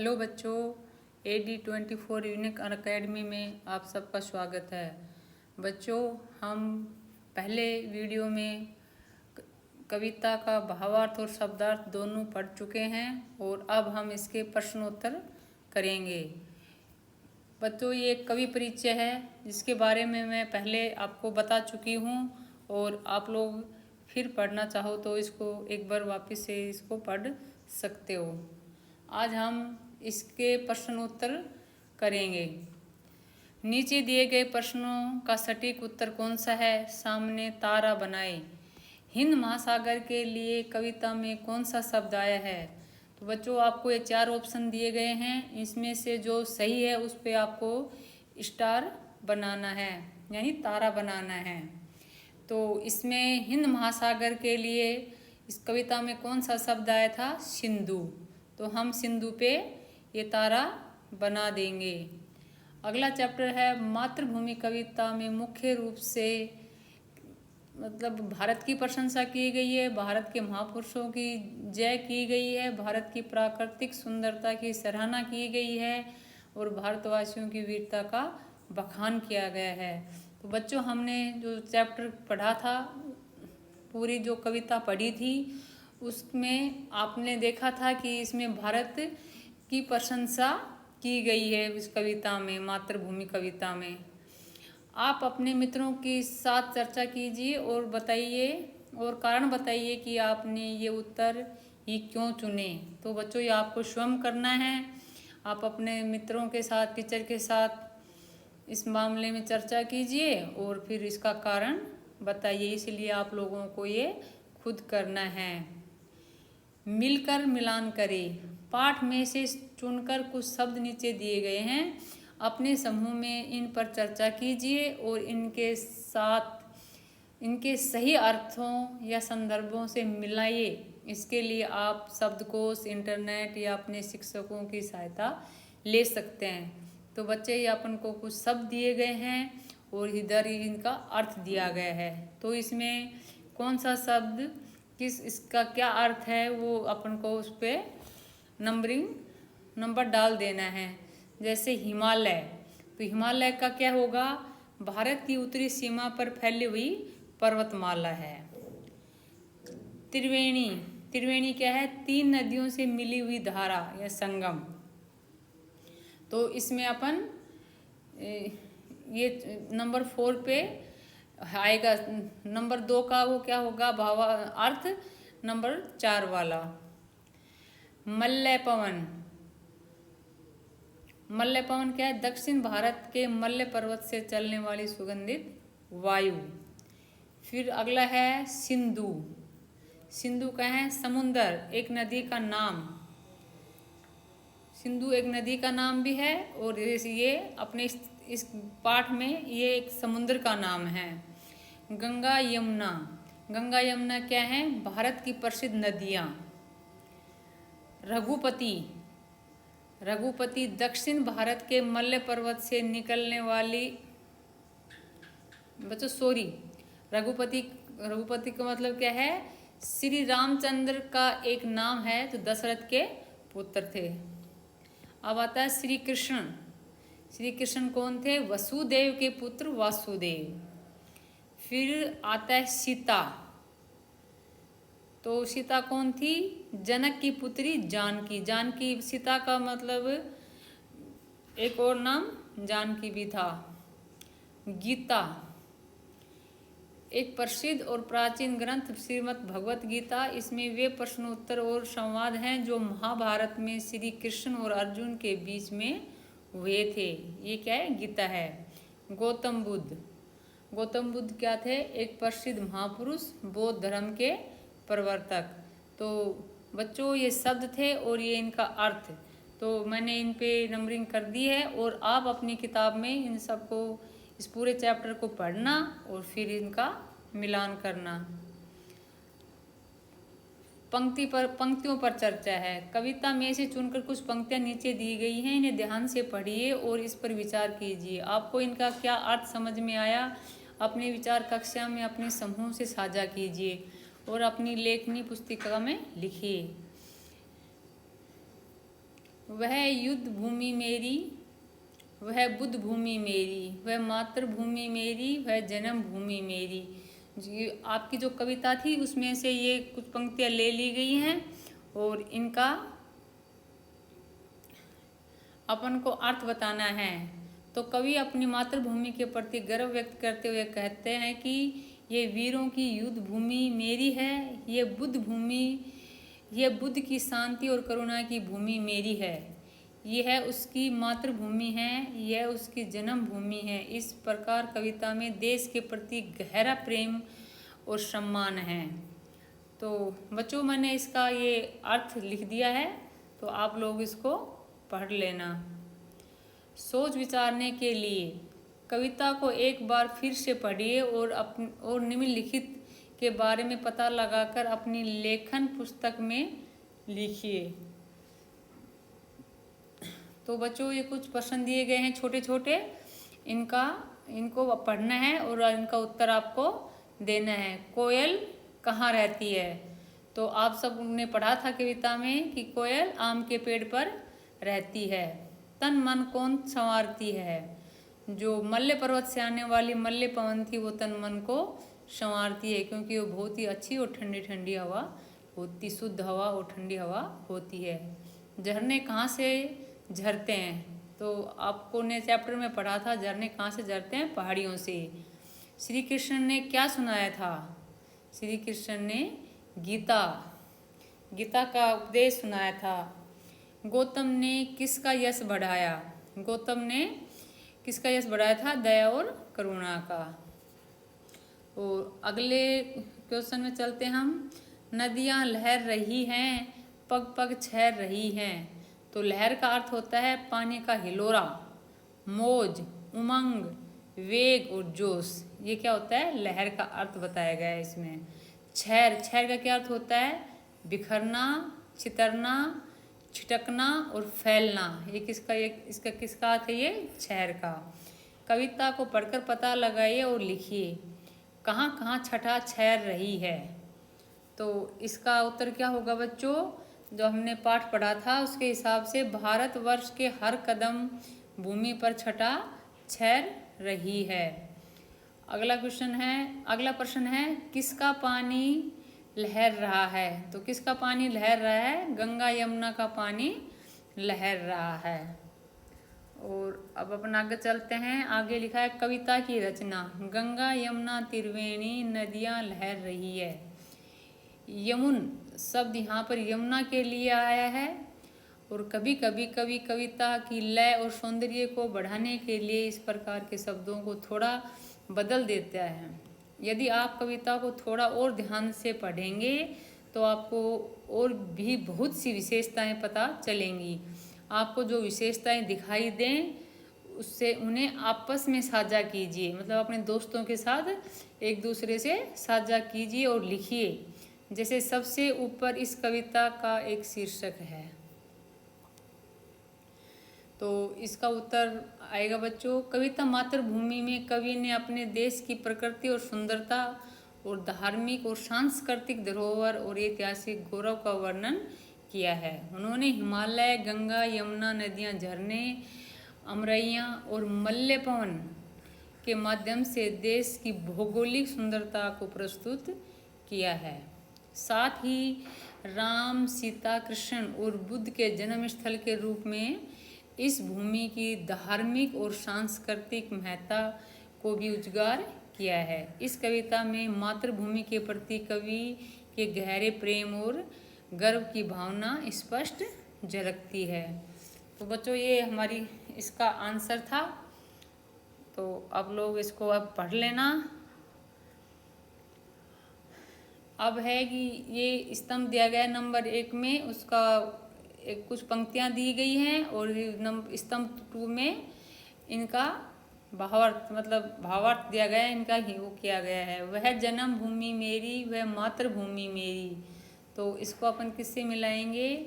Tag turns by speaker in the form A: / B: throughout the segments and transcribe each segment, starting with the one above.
A: Hello बच्चों, AD24 unique academy में आप सबका स्वागत है। बच्चों, हम पहले वीडियो में कविता का भावार्थ और शब्दार्थ दोनों पढ़ चुके हैं और अब हम इसके प्रश्नोत्तर करेंगे। बच्चों, ये एक कवि परिचय है जिसके बारे में मैं पहले आपको बता चुकी हूँ और आप लोग फिर पढ़ना चाहो तो इसको एक बार वापस से इसको पढ़ सकते हो। आज हम इसके प्रश्नोत्तर करेंगे। नीचे दिए गए प्रश्नों का सटीक उत्तर कौन सा है? सामने तारा बनाए। हिंद महासागर के लिए कविता में कौन सा शब्द आया है? तो बच्चों, आपको ये 4 ऑप्शन दिए गए हैं, इसमें से जो सही है उस पे आपको स्टार बनाना है, यानी तारा बनाना है। तो इसमें हिंद महासागर के लिए इस कविता में कौन सा शब्द आया था? सिंधु। तो हम सिंधु पे ये तारा बना देंगे। अगला चैप्टर है मातृभूमि। कविता में मुख्य रूप से भारत की प्रशंसा की गई है, भारत के महापुरुषों की जय की गई है, भारत की प्राकृतिक सुंदरता की सराहना की गई है और भारतवासियों की वीरता का बखान किया गया है। तो बच्चों, हमने जो चैप्टर पढ़ा था, पूरी जो कविता पढ़ी थी, उसमें आपने देखा था कि इसमें भारत की प्रशंसा की गई है इस कविता में, मातृभूमि कविता में। आप अपने मित्रों के साथ चर्चा कीजिए और बताइए और कारण बताइए कि आपने ये उत्तर ही क्यों चुने। तो बच्चों, ये आपको स्वयं करना है। आप अपने मित्रों के साथ, टीचर के साथ इस मामले में चर्चा कीजिए और फिर इसका कारण बताइए। इसलिए आप लोगों को ये खुद करना है। मिलकर मिलान करें। पाठ में से चुनकर कुछ शब्द नीचे दिए गए हैं, अपने समूह में इन पर चर्चा कीजिए और इनके साथ इनके सही अर्थों या संदर्भों से मिलाइए। इसके लिए आप शब्दकोश, इंटरनेट या अपने शिक्षकों की सहायता ले सकते हैं। तो बच्चे, ये अपन को कुछ शब्द दिए गए हैं और इधर इनका अर्थ दिया गया है। तो इसमें कौन सा शब्द इसका क्या अर्थ है वो अपन को उस पर नंबर डाल देना है। जैसे हिमालय, तो हिमालय का क्या होगा? भारत की उत्तरी सीमा पर फैली हुई पर्वतमाला है। त्रिवेणी, त्रिवेणी क्या है? 3 नदियों से मिली हुई धारा या संगम। तो इसमें अपन ये नंबर 4 पे आएगा। नंबर 2 का वो क्या होगा? भावार्थ नंबर 4 वाला। मलय पवन, मलय पवन क्या है? दक्षिण भारत के मलय पर्वत से चलने वाली सुगंधित वायु। फिर अगला है सिंधु। सिंधु क्या है? समुंदर, एक नदी का नाम। सिंधु एक नदी का नाम भी है और ये अपने इस पाठ में ये एक समुद्र का नाम है। गंगा यमुना, गंगा यमुना क्या है? भारत की प्रसिद्ध नदियाँ। रघुपति, रघुपति दक्षिण भारत के मलय पर्वत से निकलने वाली रघुपति, रघुपति का मतलब क्या है? श्री रामचंद्र का एक नाम है, तो दशरथ के पुत्र थे। अब आता है श्री कृष्ण। श्री कृष्ण कौन थे? वसुदेव के पुत्र वासुदेव। फिर आता है सीता। तो सीता कौन थी? जनक की पुत्री जानकी। जानकी, सीता का मतलब एक और नाम जानकी भी था। गीता, एक प्रसिद्ध और प्राचीन ग्रंथ श्रीमद् भगवत गीता। इसमें वे प्रश्नोत्तर और संवाद हैं जो महाभारत में श्री कृष्ण और अर्जुन के बीच में हुए थे। ये क्या है? गीता है। गौतम बुद्ध, गौतम बुद्ध क्या थे? एक प्रसिद्ध महापुरुष, बौद्ध धर्म के प्रवर्तक। तो बच्चों, ये शब्द थे और ये इनका अर्थ। तो मैंने इन पे नंबरिंग कर दी है और आप अपनी किताब में इन सबको, इस पूरे चैप्टर को पढ़ना और फिर इनका मिलान करना। पंक्तियों पर चर्चा है। कविता में से चुनकर कुछ पंक्तियां नीचे दी गई हैं, इन्हें ध्यान से पढ़िए और इस पर विचार कीजिए। आपको इनका क्या अर्थ समझ में आया? अपने विचार कक्षा में अपने समूह से साझा कीजिए और अपनी लेखनी पुस्तिका में लिखिए। वह युद्ध भूमि मेरी, वह बुद्ध भूमि मेरी, वह मातृभूमि मेरी, वह जन्म भूमि मेरी। जी, आपकी जो कविता थी उसमें से ये कुछ पंक्तियाँ ले ली गई हैं और इनका अपन को अर्थ बताना है। तो कवि अपनी मातृभूमि के प्रति गर्व व्यक्त करते हुए कहते हैं कि ये वीरों की युद्ध भूमि मेरी है, ये बुद्ध भूमि, ये बुद्ध की शांति और करुणा की भूमि मेरी है, यह उसकी मातृभूमि है, यह उसकी जन्म भूमि है। इस प्रकार कविता में देश के प्रति गहरा प्रेम और सम्मान है। तो बच्चों, मैंने इसका ये अर्थ लिख दिया है, तो आप लोग इसको पढ़ लेना। सोच विचारने के लिए कविता को एक बार फिर से पढ़िए और निम्नलिखित के बारे में पता लगाकर अपनी लेखन पुस्तक में लिखिए। तो बच्चों, ये कुछ प्रश्न दिए गए हैं छोटे छोटे, इनको पढ़ना है और इनका उत्तर आपको देना है। कोयल कहाँ रहती है? तो आप सब ने पढ़ा था कविता में कि कोयल आम के पेड़ पर रहती है। तन मन कौन संवारती है? जो मल्य पर्वत से आने वाली मल्य पवन थी वो तन मन को संवारती है, क्योंकि वो बहुत ही अच्छी और ठंडी ठंडी हवा होती, शुद्ध हवा और ठंडी हवा होती है। झरने कहाँ से झरते हैं? तो आपको ने चैप्टर में पढ़ा था, झरने कहाँ से झरते हैं? पहाड़ियों से। श्री कृष्ण ने क्या सुनाया था? श्री कृष्ण ने गीता का उपदेश सुनाया था। गौतम ने किसका यश बढ़ाया? गौतम ने किसका यश बढ़ाया था? दया और करुणा का। और अगले क्वेश्चन में चलते हम। नदियाँ लहर रही हैं, पग पग छहर रही हैं। तो लहर का अर्थ होता है पानी का हिलोरा, मौज, उमंग, वेग और जोश। ये क्या होता है? लहर का अर्थ बताया गया है इसमें। छहर का क्या अर्थ होता है? बिखरना, छितरना, छिटकना और फैलना। इसका किसका अर्थ है? ये छहर का। कविता को पढ़कर पता लगाइए और लिखिए कहाँ कहाँ छटा छहर रही है। तो इसका उत्तर क्या होगा बच्चों? जो हमने पाठ पढ़ा था उसके हिसाब से भारतवर्ष के हर कदम भूमि पर छटा छहर रही है। अगला प्रश्न है किसका पानी लहर रहा है? तो किसका पानी लहर रहा है? गंगा यमुना का पानी लहर रहा है। और अब अपन आगे चलते हैं। आगे लिखा है कविता की रचना। गंगा यमुना त्रिवेणी नदियाँ लहर रही है। यमुन शब्द यहाँ पर यमुना के लिए आया है। और कभी कभी कवि कविता की लय और सौंदर्य को बढ़ाने के लिए इस प्रकार के शब्दों को थोड़ा बदल देता है। यदि आप कविता को थोड़ा और ध्यान से पढ़ेंगे तो आपको और भी बहुत सी विशेषताएं पता चलेंगी। आपको जो विशेषताएं दिखाई दें उससे उन्हें आपस में साझा कीजिए, मतलब अपने दोस्तों के साथ एक दूसरे से साझा कीजिए और लिखिए। जैसे सबसे ऊपर इस कविता का एक शीर्षक है। तो इसका उत्तर आएगा बच्चों, कविता मातृभूमि में कवि ने अपने देश की प्रकृति और सुंदरता और धार्मिक और सांस्कृतिक धरोहर और ऐतिहासिक गौरव का वर्णन किया है। उन्होंने हिमालय, गंगा, यमुना नदियाँ, झरने, अमरैयाँ और मल्य पवन के माध्यम से देश की भौगोलिक सुंदरता को प्रस्तुत किया है। साथ ही राम, सीता, कृष्ण और बुद्ध के जन्म स्थल के रूप में इस भूमि की धार्मिक और सांस्कृतिक महत्ता को भी उजागर किया है। इस कविता में मातृभूमि के प्रति कवि के गहरे प्रेम और गर्व की भावना स्पष्ट झलकती है। तो बच्चों, ये हमारी इसका आंसर था। तो अब लोग इसको अब पढ़ लेना। अब है कि ये स्तंभ दिया गया है नंबर 1 में, उसका कुछ पंक्तियाँ दी गई हैं और स्तंभ 2 में इनका भावार्थ दिया गया है, इनका ही वो किया गया है। वह जन्म भूमि मेरी, वह मातृभूमि मेरी। तो इसको अपन किससे मिलाएंगे?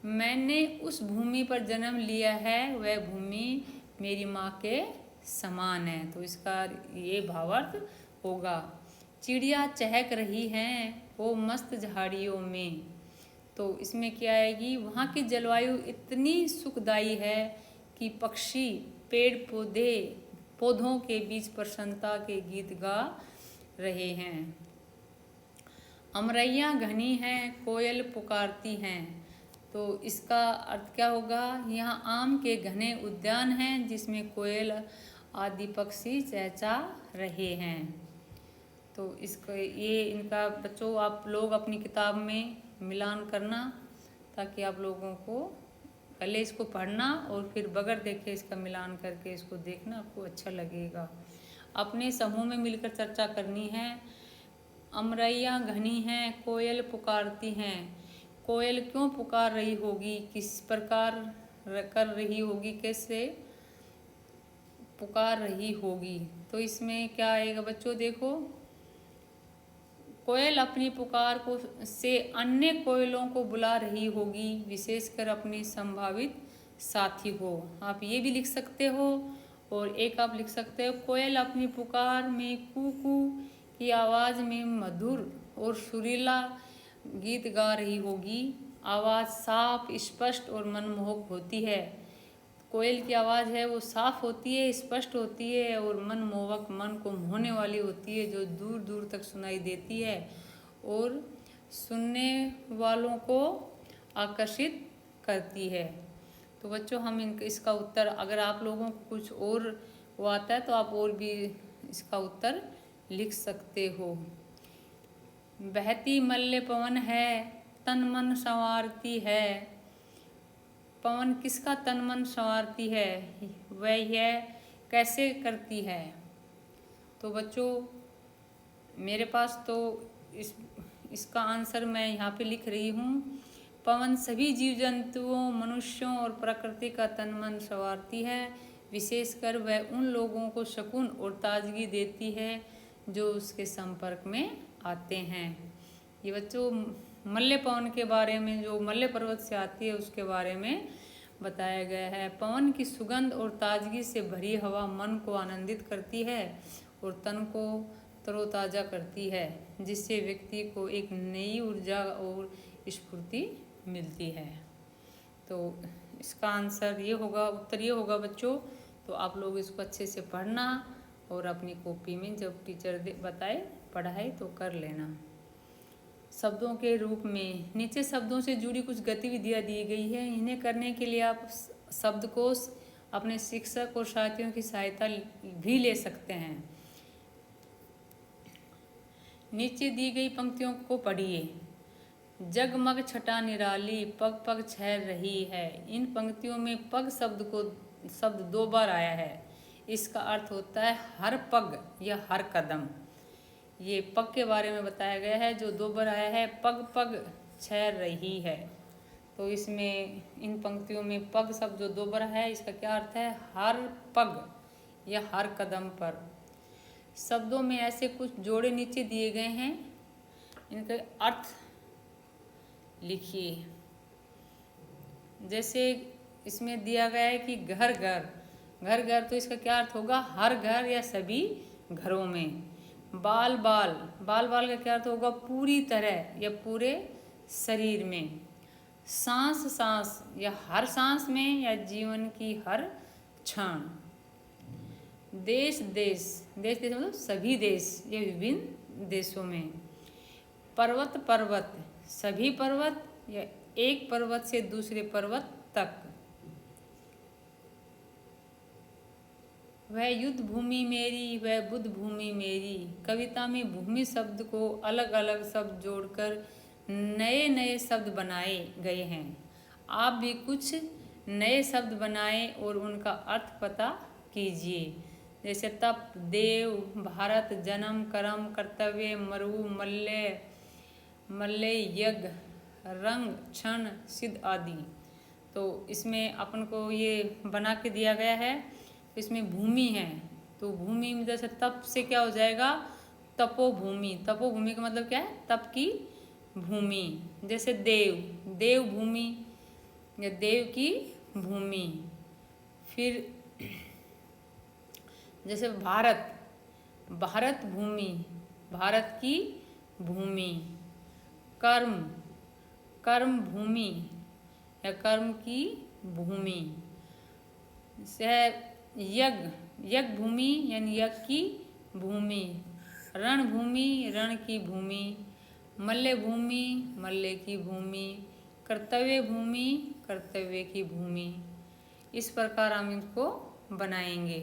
A: मैंने उस भूमि पर जन्म लिया है, वह भूमि मेरी माँ के समान है। तो इसका ये भावार्थ होगा। चिड़िया चहक रही हैं वो मस्त झाड़ियों में। तो इसमें क्या आएगी, वहाँ की जलवायु इतनी सुखदायी है कि पक्षी पेड़ पौधों के बीच प्रसन्नता के गीत गा रहे हैं। अमरैया घनी हैं, कोयल पुकारती हैं। तो इसका अर्थ क्या होगा, यहाँ आम के घने उद्यान हैं जिसमें कोयल आदि पक्षी चहचहा रहे हैं। तो इसको ये इनका बच्चों आप लोग अपनी किताब में मिलान करना, ताकि आप लोगों को पहले इसको पढ़ना और फिर बगैर देखे इसका मिलान करके इसको देखना, आपको अच्छा लगेगा। अपने समूह में मिलकर चर्चा करनी है। अमरैया घनी हैं, कोयल पुकारती हैं। कोयल क्यों पुकार रही होगी, किस प्रकार कर रही होगी, कैसे पुकार रही होगी। तो इसमें क्या आएगा बच्चों, देखो, कोयल अपनी पुकार को से अन्य कोयलों को बुला रही होगी, विशेषकर अपनी संभावित साथी को। आप ये भी लिख सकते हो, और एक आप लिख सकते हो, कोयल अपनी पुकार में कू की आवाज़ में मधुर और सुरीला गीत गा रही होगी। आवाज़ साफ, स्पष्ट और मनमोहक होती है। कोयल की आवाज़ है वो साफ होती है, स्पष्ट होती है और मनमोहक, मन को मोहने वाली होती है, जो दूर दूर तक सुनाई देती है और सुनने वालों को आकर्षित करती है। तो बच्चों हम इसका उत्तर, अगर आप लोगों को कुछ और वो आता है तो आप और भी इसका उत्तर लिख सकते हो। बहती मल्ल पवन है, तन मन संवारती है। पवन किसका तन मन संवारती है, वह यह कैसे करती है। तो बच्चों मेरे पास तो इसका आंसर मैं यहाँ पे लिख रही हूँ। पवन सभी जीव जंतुओं, मनुष्यों और प्रकृति का तन मन संवारती है। विशेषकर वह उन लोगों को सुकून और ताजगी देती है जो उसके संपर्क में आते हैं। ये बच्चों मल्ल पवन के बारे में, जो मल्ल पर्वत से आती है उसके बारे में बताया गया है। पवन की सुगंध और ताजगी से भरी हवा मन को आनंदित करती है और तन को तरोताज़ा करती है, जिससे व्यक्ति को एक नई ऊर्जा और स्फूर्ति मिलती है। तो इसका आंसर ये होगा, उत्तर ये होगा बच्चों। तो आप लोग इसको अच्छे से पढ़ना और अपनी कॉपी में जब टीचर बताए पढ़ाई तो कर लेना। शब्दों के रूप में नीचे शब्दों से जुड़ी कुछ गतिविधियाँ दी गई है। इन्हें करने के लिए आप शब्दकोश अपने शिक्षक और साथियों की सहायता भी ले सकते हैं। नीचे दी गई पंक्तियों को पढ़िए। जगमग छटा निराली, पग पग छहर रही है। इन पंक्तियों में पग शब्द 2 बार आया है। इसका अर्थ होता है हर पग या हर कदम। ये पग के बारे में बताया गया है, जो 2 बार आया है, पग पग छहर रही है। तो इसमें इन पंक्तियों में पग शब्द जो 2 बार है, इसका क्या अर्थ है, हर पग या हर कदम पर। शब्दों में ऐसे कुछ जोड़े नीचे दिए गए हैं, इनके अर्थ लिखिए। जैसे इसमें दिया गया है कि घर घर, घर घर, तो इसका क्या अर्थ होगा, हर घर या सभी घरों में। बाल बाल, बाल बाल का क्या अर्थ होगा, पूरी तरह या पूरे शरीर में। सांस सांस या हर सांस में या जीवन की हर क्षण। देश देश, देश देश मतलब सभी देश या विभिन्न देशों में। पर्वत पर्वत, सभी पर्वत या एक पर्वत से दूसरे पर्वत तक। वह युद्ध भूमि मेरी, वह बुद्ध भूमि मेरी। कविता में भूमि शब्द को अलग अलग शब्द जोड़कर नए नए शब्द बनाए गए हैं। आप भी कुछ नए शब्द बनाएं और उनका अर्थ पता कीजिए। जैसे तप, देव, भारत, जन्म, कर्म, कर्तव्य, मरु, मल्ल, मल्ल, यज्ञ, रंग, क्षण, सिद्ध आदि। तो इसमें अपन को ये बना के दिया गया है। इसमें भूमि है, तो भूमि में जैसे तप से क्या हो जाएगा, तपोभूमि। तपोभूमि का मतलब क्या है, तप की भूमि। जैसे देव, देव भूमि या देव की भूमि। फिर जैसे भारत, भारत भूमि, भारत की भूमि। कर्म, कर्म भूमि या कर्म की भूमि। यज्ञ भूमि यानी यज्ञ की भूमि। रण भूमि रण की भूमि। मल्ल भूमि मल्ल की भूमि। कर्तव्य भूमि कर्तव्य की भूमि। इस प्रकार हम इसको बनाएंगे।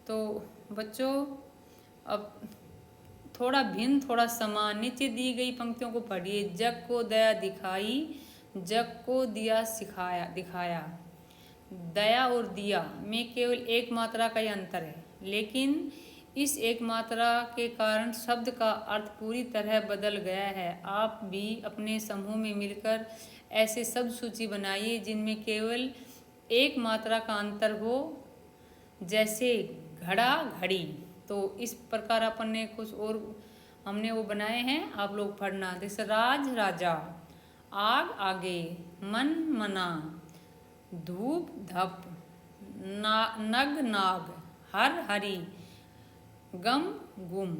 A: तो बच्चों अब थोड़ा भिन्न थोड़ा समान नीचे दी गई पंक्तियों को पढ़िए। जग को दया दिखाई जग को दिया दिखाया। दया और दिया में केवल एक मात्रा का ही अंतर है, लेकिन इस एक मात्रा के कारण शब्द का अर्थ पूरी तरह बदल गया है। आप भी अपने समूह में मिलकर ऐसे शब्द सूची बनाइए जिनमें केवल एक मात्रा का अंतर हो, जैसे घड़ा घड़ी। तो इस प्रकार अपन ने कुछ और हमने वो बनाए हैं, आप लोग पढ़ना। जैसे राज राजा, आग आगे, मन मना, धूप धप, नग नाग, हर हरी, गम गुम।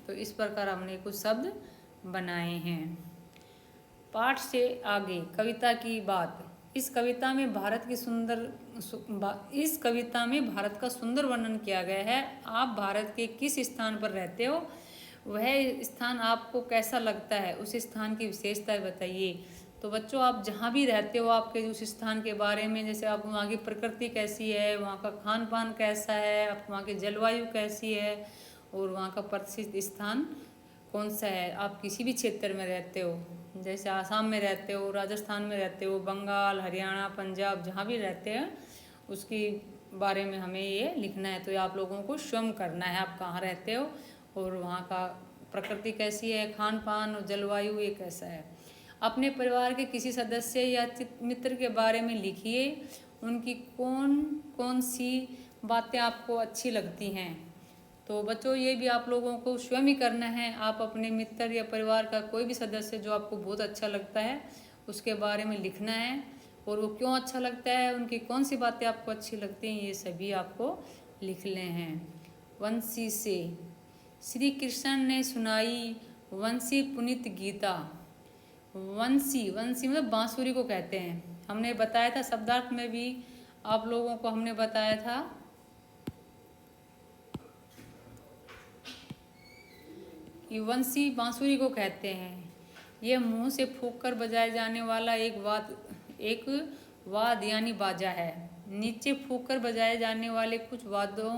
A: तो इस प्रकार हमने कुछ शब्द बनाए हैं। पाठ से आगे कविता की बात। इस कविता में भारत का सुंदर वर्णन किया गया है। आप भारत के किस स्थान पर रहते हो, वह स्थान आपको कैसा लगता है, उस स्थान की विशेषताएं बताइए। तो बच्चों आप जहाँ भी रहते हो आपके उस स्थान के बारे में, जैसे आप वहाँ की प्रकृति कैसी है, वहाँ का खान पान कैसा है, आप वहाँ की जलवायु कैसी है और वहाँ का प्रसिद्ध स्थान कौन सा है। आप किसी भी क्षेत्र में रहते हो, जैसे आसाम में रहते हो, राजस्थान में रहते हो, बंगाल, हरियाणा, पंजाब, जहाँ भी रहते हैं उसके बारे में हमें ये लिखना है। तो आप लोगों को स्वयं करना है, आप कहाँ रहते हो और वहाँ का प्रकृति कैसी है, खान पान और जलवायु ये कैसा है। अपने परिवार के किसी सदस्य या मित्र के बारे में लिखिए। उनकी कौन कौन सी बातें आपको अच्छी लगती हैं। तो बच्चों ये भी आप लोगों को स्वयं ही करना है। आप अपने मित्र या परिवार का कोई भी सदस्य जो आपको बहुत अच्छा लगता है उसके बारे में लिखना है, और वो क्यों अच्छा लगता है, उनकी कौन सी बातें आपको अच्छी लगती हैं, ये सभी आपको लिखने हैं। वंशी से श्री कृष्ण ने सुनाई वंशी पुनीत गीता। वंशी मतलब बांसुरी को कहते हैं। हमने बताया था शब्दार्थ में भी आप लोगों को हमने बताया था कि वंशी बांसुरी को कहते हैं। यह मुंह से फूंक कर बजाए जाने वाला एक वाद यानी बाजा है। नीचे फूंक कर बजाए जाने वाले कुछ वाद्यों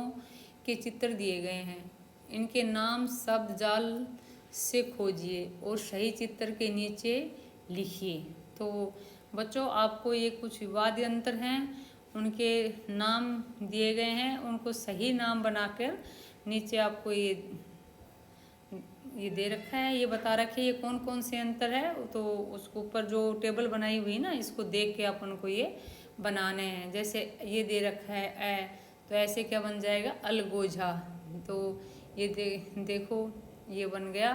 A: के चित्र दिए गए हैं। इनके नाम शब्द जाल से खोजिए और सही चित्र के नीचे लिखिए। तो बच्चों आपको ये कुछ वाद्य यंत्र हैं, उनके नाम दिए गए हैं, उनको सही नाम बनाकर नीचे आपको ये दे रखा है, ये बता रखे ये कौन कौन से अंतर है। तो उसको ऊपर जो टेबल बनाई हुई ना, इसको देख के अपन को ये बनाने हैं। जैसे ये दे रखा है ए, तो ऐसे क्या बन जाएगा, अलगोझा। तो ये देखो ये बन गया,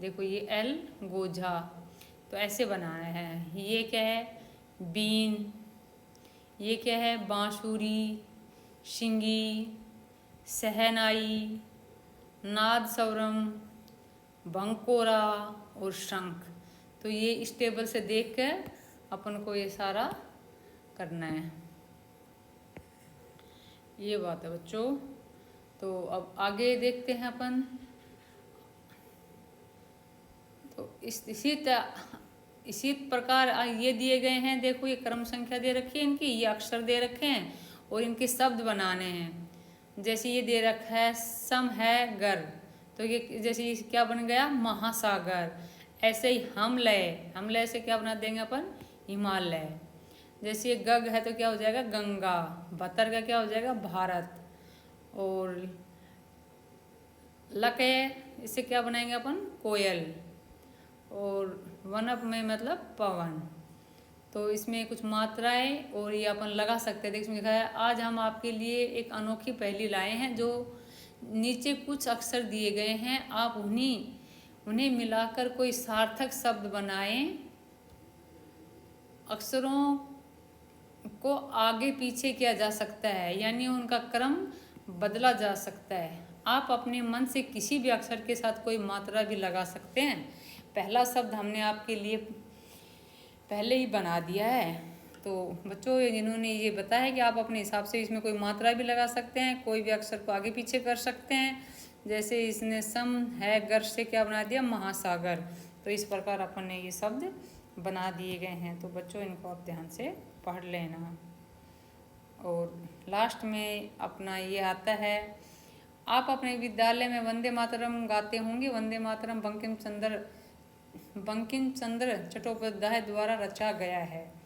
A: देखो ये एल गोझा। तो ऐसे बनाना है। ये क्या है, बीन। ये क्या है, बांसुरी, शिंगी, सहनाई, नाद स्वरम, बंकोरा और शंख। तो ये इस टेबल से देख कर अपन को ये सारा करना है। ये बात है बच्चों। तो अब आगे देखते हैं अपन। तो इसी प्रकार ये दिए गए हैं। देखो ये क्रम संख्या दे रखी है इनकी, ये अक्षर दे रखे हैं और इनके शब्द बनाने हैं। जैसे ये दे रखा है सम है गर, तो ये जैसे ये क्या बन गया, महासागर। ऐसे ही हमलय से क्या बना देंगे अपन, हिमालय। जैसे ये गग है तो क्या हो जाएगा, गंगा। भतर का क्या हो जाएगा, भारत। और लक है, इससे क्या बनाएंगे अपन, कोयल। और वनप में मतलब पवन। तो इसमें कुछ मात्राएं और ये अपन लगा सकते हैं। देखिए इसमें लिखा है, आज हम आपके लिए एक अनोखी पहेली लाए हैं। जो नीचे कुछ अक्षर दिए गए हैं, आप उन्हें मिलाकर कोई सार्थक शब्द बनाएं। अक्षरों को आगे पीछे किया जा सकता है, यानी उनका क्रम बदला जा सकता है। आप अपने मन से किसी भी अक्षर के साथ कोई मात्रा भी लगा सकते हैं। पहला शब्द हमने आपके लिए पहले ही बना दिया है। तो बच्चों जिन्होंने ये बताया है कि आप अपने हिसाब से इसमें कोई मात्रा भी लगा सकते हैं, कोई भी अक्षर को आगे पीछे कर सकते हैं। जैसे इसने सम है गर से क्या बना दिया, महासागर। तो इस प्रकार अपन ने ये शब्द बना दिए गए हैं। तो बच्चों इनको आप ध्यान से पढ़ लेना। और लास्ट में अपना ये आता है, आप अपने विद्यालय में वंदे मातरम गाते होंगे। वंदे मातरम बंकिम चंद्र चट्टोपाध्याय द्वारा रचा गया है।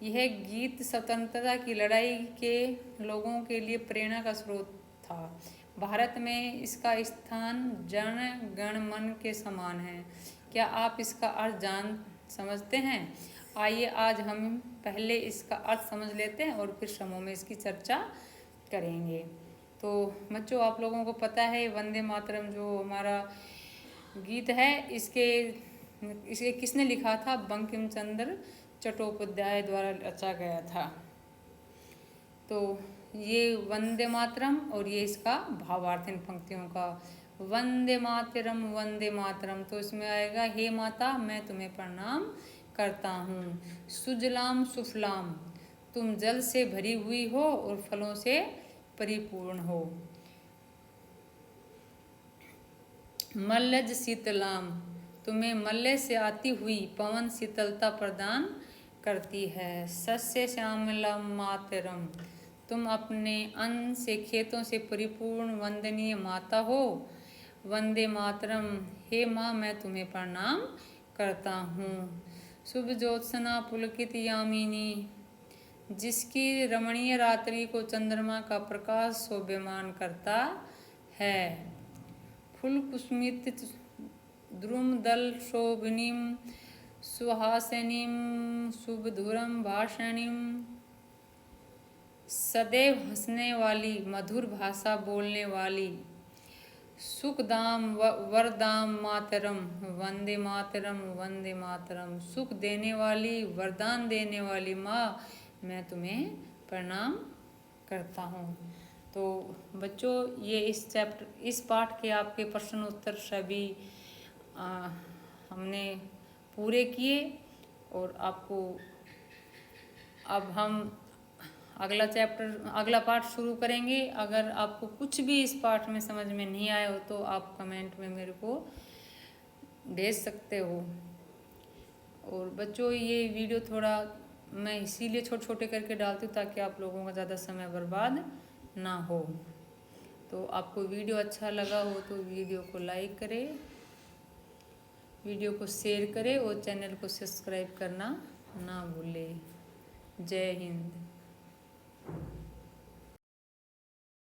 A: यह गीत स्वतंत्रता की लड़ाई के लोगों के लिए प्रेरणा का स्रोत था। भारत में इसका स्थान जन गण मन के समान है। क्या आप इसका अर्थ समझते हैं? आइए आज हम पहले इसका अर्थ समझ लेते हैं और फिर समूह में इसकी चर्चा करेंगे। तो बच्चों आप लोगों को पता है वंदे मातरम जो हमारा गीत है, इसे किसने लिखा था? बंकिम चंद्र चट्टोपाध्याय द्वारा रचा गया था। तो ये वंदे मातरम और ये इसका भावार्थ इन पंक्तियों का, वंदे मातरम। तो इसमें आएगा, हे माता मैं तुम्हें प्रणाम करता हूँ। सुजलाम सुफलाम, तुम जल से भरी हुई हो और फलों से परिपूर्ण हो। मल्लज शीतलाम, तुम्हें मल्ल से आती हुई पवन शीतलता प्रदान करती है। सस्य श्यामलम मातरम, तुम अपने अन्न से खेतों से परिपूर्ण वंदनीय माता हो। वंदे मातरम, हे माँ मैं तुम्हें प्रणाम करता हूँ। शुभ ज्योत्सना पुलकित यामिनी, जिसकी रमणीय रात्रि को चंद्रमा का प्रकाश शोभ्यमान करता है। फुल कुसुमित द्रुमदल शोभनीम सुहासिनीम शुभधुरम भाषणीम, सदैव हंसने वाली मधुर भाषा बोलने वाली। सुखदाम वरदाम मातरम, वंदे मातरम वंदे मातरम। सुख देने वाली, वरदान देने वाली माँ मैं तुम्हें प्रणाम करता हूँ। तो बच्चों ये इस पाठ के आपके प्रश्न उत्तर सभी हमने पूरे किए। और आपको अब हम अगला पाठ शुरू करेंगे। अगर आपको कुछ भी इस पाठ में समझ में नहीं आया हो तो आप कमेंट में मेरे को भेज सकते हो। और बच्चों ये वीडियो थोड़ा मैं इसीलिए छोटे करके डालती हूँ ताकि आप लोगों का ज़्यादा समय बर्बाद ना हो। तो आपको वीडियो अच्छा लगा हो तो वीडियो को लाइक करें, वीडियो को शेयर करें और चैनल को सब्सक्राइब करना ना भूलें। जय हिंद।